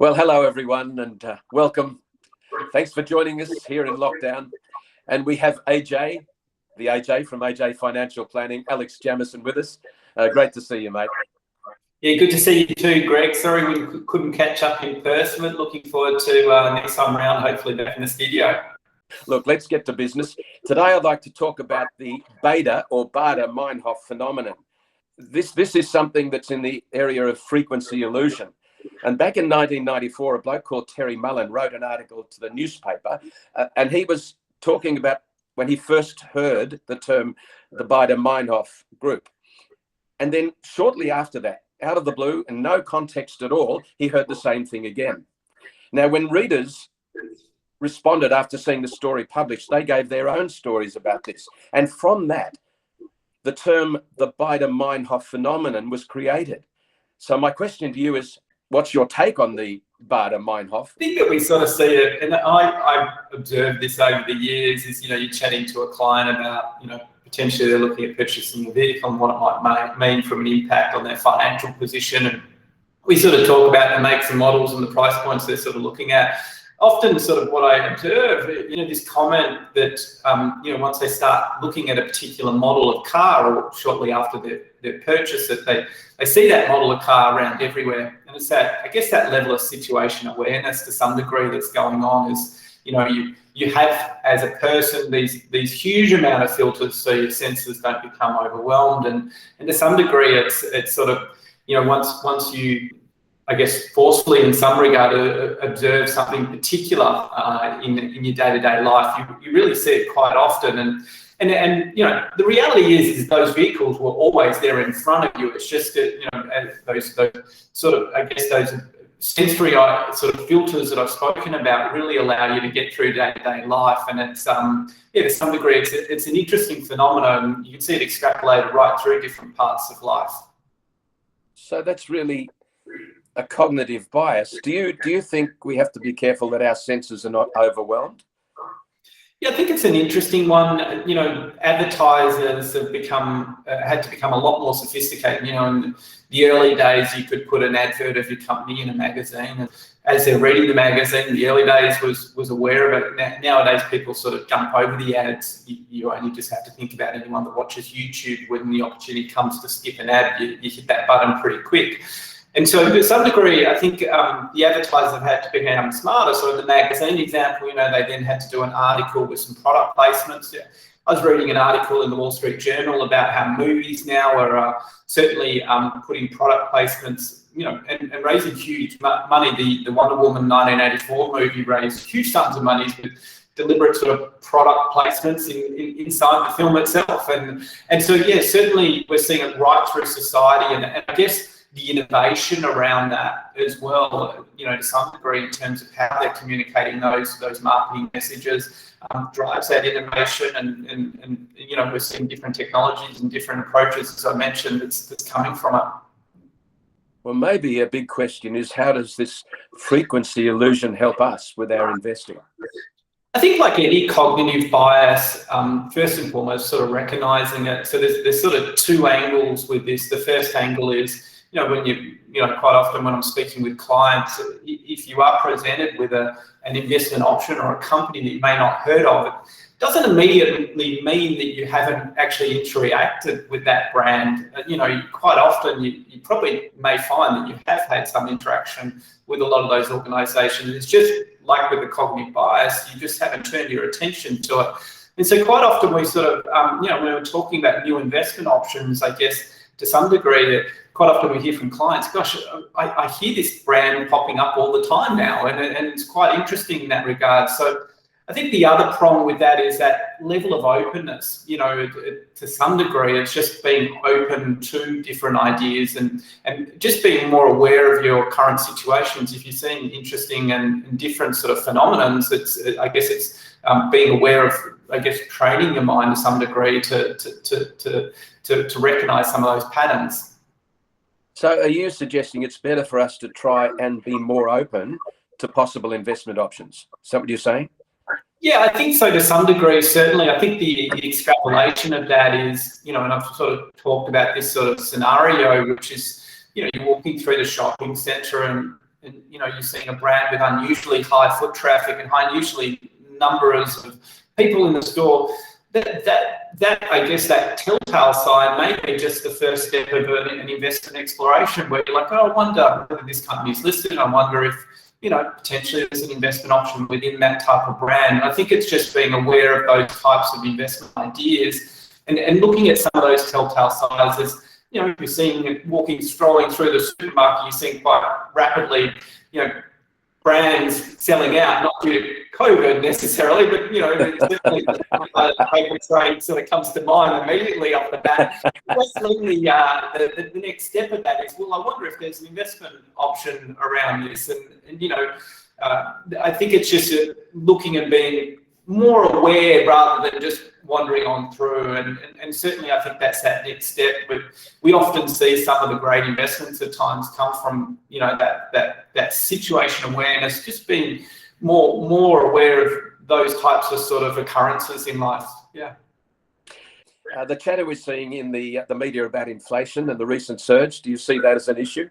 Well, hello everyone, and welcome. Thanks for joining us here in lockdown. And we have AJ, the AJ from AJFinancialPlanning, Alex Jamieson with us. Great to see you, mate. Yeah, good to see you too, Greg. Sorry we couldn't catch up in person, but looking forward to next time around, hopefully back in the studio. Look, let's get to business. Today I'd like to talk about the Baader-Meinhof Phenomenon. This is something that's in the area of frequency illusion. And back in 1994, a bloke called Terry Mullen wrote an article to the newspaper, and he was talking about when he first heard the term the Baader-Meinhof group. And then shortly after that, out of the blue and no context at all, he heard the same thing again. Now, when readers responded after seeing the story published, they gave their own stories about this. And from that, the term the Baader-Meinhof Phenomenon was created. So my question to you is, what's your take on the Baader-Meinhof? I think that we sort of see it, and I've observed this over the years, is, you're chatting to a client about, potentially they're looking at purchasing a vehicle and what it might mean from an impact on their financial position. And we sort of talk about the makes and models and the price points they're sort of looking at. Often sort of what I observe, this comment that, once they start looking at a particular model of car or shortly after their purchase, that they see that model of car around everywhere. And it's that, I guess, that level of situation awareness to some degree that's going on is, you have as a person these huge amount of filters so your senses don't become overwhelmed. And to some degree it's sort of, once you, I guess, forcefully in some regard observe something particular in your day-to-day life, you really see it quite often. And the reality is those vehicles were always there in front of you. It's just that, those sort of, I guess, those sensory sort of filters that I've spoken about really allow you to get through day-to-day life. And it's, to some degree, it's an interesting phenomenon. You can see it extrapolated right through different parts of life. So that's really a cognitive bias. Do you think we have to be careful that our senses are not overwhelmed? Yeah, I think it's an interesting one. Advertisers have had to become a lot more sophisticated. In the early days, you could put an advert of your company in a magazine, and as they're reading the magazine, the early days was aware of it. Nowadays, people sort of jump over the ads. You only just have to think about anyone that watches YouTube. When the opportunity comes to skip an ad, you hit that button pretty quick. And so to some degree, I think the advertisers have had to become smarter. So in the magazine example, they then had to do an article with some product placements. Yeah. I was reading an article in the Wall Street Journal about how movies now are certainly putting product placements, and raising huge money. The Wonder Woman 1984 movie raised huge sums of money with deliberate sort of product placements inside the film itself. And so, yeah, certainly we're seeing it right through society. And I guess the innovation around that as well, to some degree in terms of how they're communicating those marketing messages, drives that innovation. And we're seeing different technologies and different approaches, as I mentioned, that's coming from it. Well, maybe a big question is, how does this frequency illusion help us with our investing? I think, like any cognitive bias, first and foremost, sort of recognizing it. So there's sort of two angles with this. The first angle is, when quite often when I'm speaking with clients, if you are presented with an investment option or a company that you may not heard of, it doesn't immediately mean that you haven't actually interacted with that brand. Quite often you probably may find that you have had some interaction with a lot of those organizations. It's just like with the cognitive bias, you just haven't turned your attention to it. And so quite often we sort of, when we're talking about new investment options, I guess to some degree, that quite often we hear from clients, gosh, I hear this brand popping up all the time now, and it's quite interesting in that regard. So I think the other prong with that is that level of openness. To some degree, it's just being open to different ideas and just being more aware of your current situations. If you're seeing interesting and different sort of phenomenons, I guess it's being aware of, training your mind to some degree to recognize some of those patterns. So are you suggesting it's better for us to try and be more open to possible investment options? Is that what you're saying? Yeah, I think so to some degree, certainly. I think the extrapolation of that is, and I've sort of talked about this sort of scenario, which is, you're walking through the shopping centre and you know, you're seeing a brand with unusually high foot traffic and unusually numbers of people in the store, that I guess that telltale sign may be just the first step of an investment exploration, where you're like, oh, I wonder whether this company's listed. I wonder if, you know, potentially there's an investment option within that type of brand. I think it's just being aware of those types of investment ideas and looking at some of those telltale signs. As, you know, you're seeing it strolling through the supermarket, you're seeing quite rapidly, you know, brands selling out, not due to COVID necessarily, but, you know, certainly the paper trade sort of comes to mind immediately off the bat. The next step of that is, well, I wonder if there's an investment option around this. And you know, I think it's just looking and being more aware rather than just wandering on through. And certainly I think that's that next step. But we often see some of the great investments at times come from, you know, that situation awareness, just being more aware of those types of sort of occurrences in life. Yeah. The chatter we're seeing in the media about inflation and the recent surge, do you see that as an issue?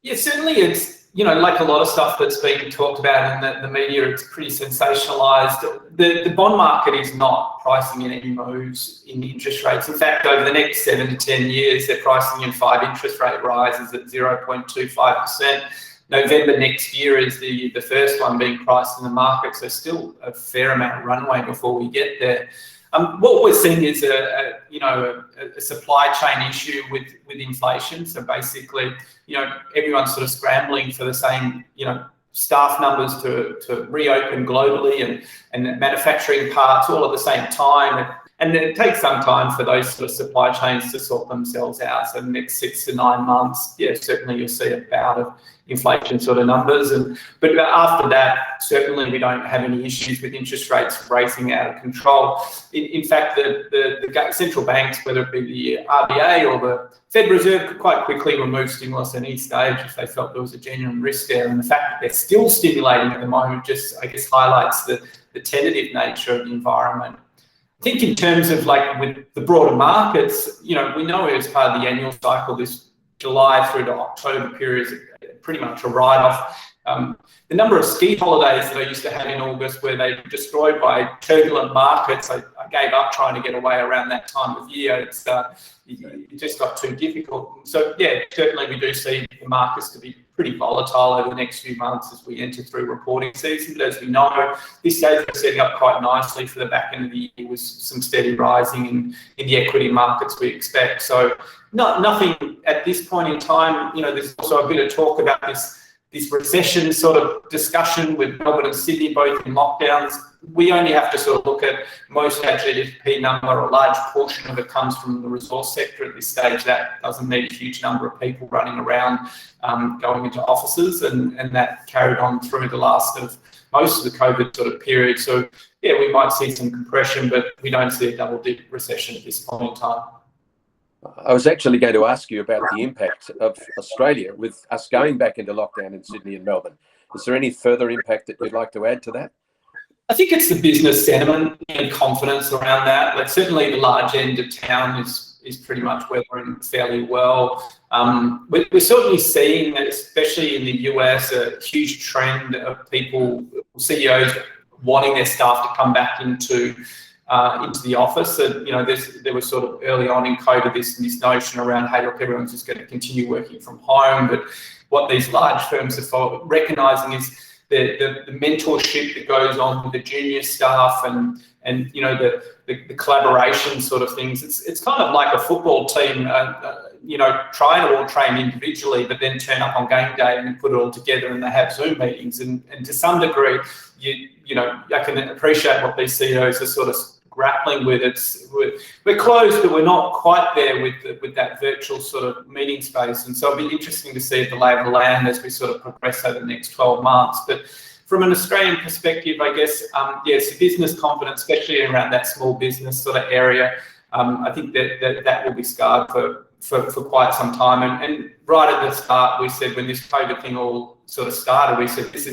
Yeah, certainly it's, you know, like a lot of stuff that's being talked about in the media, it's pretty sensationalized. The bond market is not pricing in any moves in interest rates. In fact, over the next 7 to 10 years, they're pricing in 5 interest rate rises at 0.25%. November next year is the first one being priced in the market, so still a fair amount of runway before we get there. What we're seeing is a supply chain issue with inflation. So basically, you know, everyone's sort of scrambling for the same, you know, staff numbers to reopen globally and manufacturing parts all at the same time. And it takes some time for those sort of supply chains to sort themselves out. So the next 6 to 9 months, yeah, certainly you'll see a bout of inflation sort of numbers. But after that, certainly we don't have any issues with interest rates racing out of control. In fact, the central banks, whether it be the RBA or the Fed Reserve, could quite quickly remove stimulus at any stage if they felt there was a genuine risk there. And the fact that they're still stimulating at the moment just, I guess, highlights the tentative nature of the environment. I think in terms of like with the broader markets, you know, we know as part of the annual cycle, this July through to October period is pretty much a write-off. The number of ski holidays that I used to have in August where they were destroyed by turbulent markets, I gave up trying to get away around that time of year. It just got too difficult. So yeah, certainly we do see the markets to be pretty volatile over the next few months as we enter through reporting season. But as we know, this stage is setting up quite nicely for the back end of the year with some steady rising in the equity markets we expect. So nothing at this point in time. You know, there's also a bit of talk about this recession sort of discussion with Melbourne and Sydney both in lockdowns. We only have to sort of look at most of our GDP number, a large portion of it comes from the resource sector at this stage. That doesn't need a huge number of people running around going into offices, and that carried on through the last of most of the COVID sort of period. So yeah, we might see some compression, but we don't see a double-digit recession at this point in time. I was actually going to ask you about the impact of Australia with us going back into lockdown in Sydney and Melbourne. Is there any further impact that you'd like to add to that? I think it's the business sentiment and confidence around that. Like certainly the large end of town is pretty much weathering fairly well. We're certainly seeing, especially in the US, a huge trend of people, CEOs, wanting their staff to come back into the office. So, you know, there was sort of early on in COVID this notion around, hey, look, everyone's just going to continue working from home. But what these large firms are recognising is the mentorship that goes on with the junior staff and you know the collaboration sort of things. It's kind of like a football team, you know, trying to all train individually, but then turn up on game day and put it all together and they have Zoom meetings. And to some degree, you know, I can appreciate what these CEOs are sort of grappling with. We're close, but we're not quite there with that virtual sort of meeting space. And so it'll be interesting to see the lay of the land as we sort of progress over the next 12 months. But from an Australian perspective, I guess, yes, business confidence, especially around that small business sort of area, I think that will be scarred for quite some time. And right at the start, we said when this COVID thing all sort of started, we said this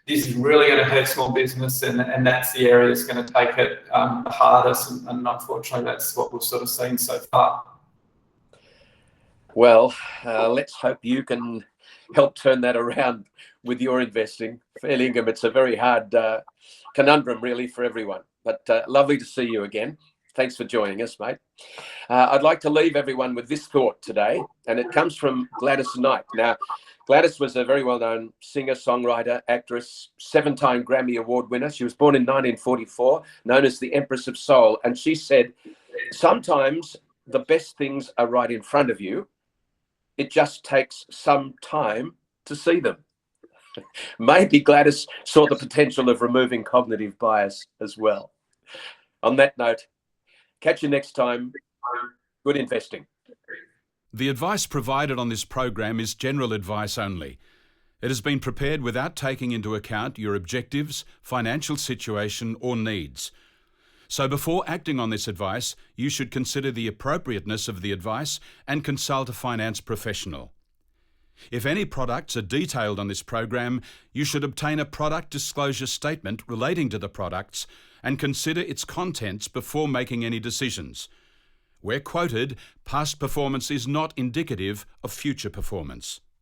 is really going to hurt small business, and that's the area that's going to take it the hardest. And unfortunately, that's what we've sort of seen so far. Well, let's hope you can help turn that around with your investing. Fair Ingham, it's a very hard conundrum really for everyone, but lovely to see you again. Thanks for joining us, mate. I'd like to leave everyone with this thought today, and it comes from Gladys Knight. Now, Gladys was a very well-known singer, songwriter, actress, 7-time Grammy Award winner. She was born in 1944, known as the Empress of Soul. And she said, sometimes the best things are right in front of you. It just takes some time to see them. Maybe Gladys saw the potential of removing cognitive bias as well. On that note, catch you next time. Good investing. The advice provided on this program is general advice only. It has been prepared without taking into account your objectives, financial situation, or needs. So before acting on this advice, you should consider the appropriateness of the advice and consult a finance professional. If any products are detailed on this program, you should obtain a product disclosure statement relating to the products and consider its contents before making any decisions. Where quoted, past performance is not indicative of future performance.